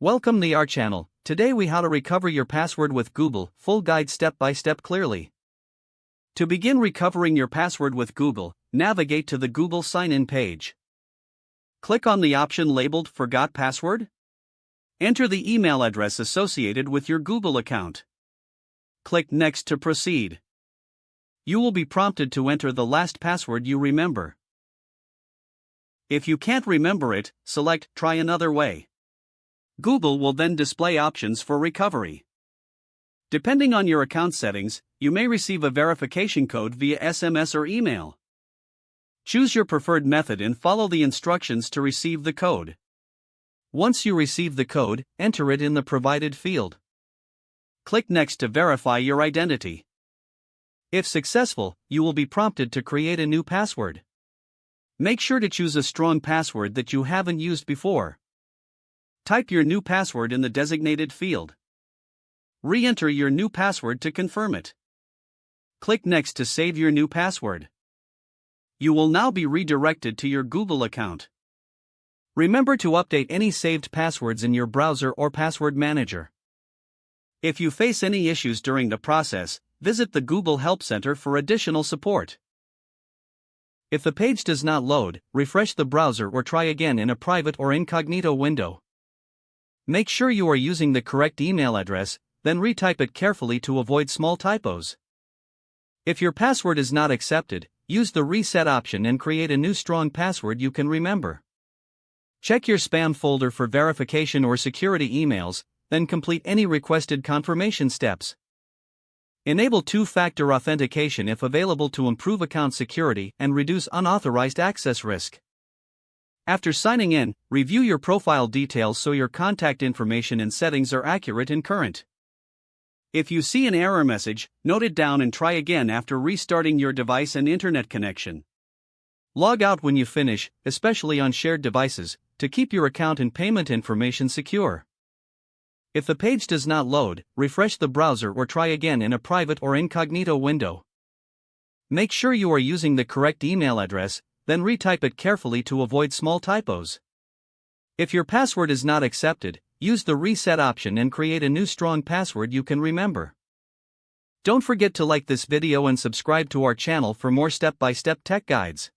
Welcome to our channel. Today we how to recover your password with Google, full guide step by step clearly. To begin recovering your password with Google, navigate to the Google sign-in page. Click on the option labeled Forgot Password. Enter the email address associated with your Google account. Click Next to proceed. You will be prompted to enter the last password you remember. If you can't remember it, select Try Another Way. Google will then display options for recovery. Depending on your account settings, you may receive a verification code via SMS or email. Choose your preferred method and follow the instructions to receive the code. Once you receive the code, enter it in the provided field. Click Next to verify your identity. If successful, you will be prompted to create a new password. Make sure to choose a strong password that you haven't used before. Type your new password in the designated field. Re-enter your new password to confirm it. Click Next to save your new password. You will now be redirected to your Google account. Remember to update any saved passwords in your browser or password manager. If you face any issues during the process, visit the Google Help Center for additional support. If the page does not load, refresh the browser or try again in a private or incognito window. Make sure you are using the correct email address, then retype it carefully to avoid small typos. If your password is not accepted, use the reset option and create a new strong password you can remember. Check your spam folder for verification or security emails, then complete any requested confirmation steps. Enable two-factor authentication if available to improve account security and reduce unauthorized access risk. After signing in, review your profile details so your contact information and settings are accurate and current. If you see an error message, note it down and try again after restarting your device and internet connection. Log out when you finish, especially on shared devices, to keep your account and payment information secure. If the page does not load, refresh the browser or try again in a private or incognito window. Make sure you are using the correct email address, then retype it carefully to avoid small typos. If your password is not accepted, use the reset option and create a new strong password you can remember. Don't forget to like this video and subscribe to our channel for more step-by-step tech guides.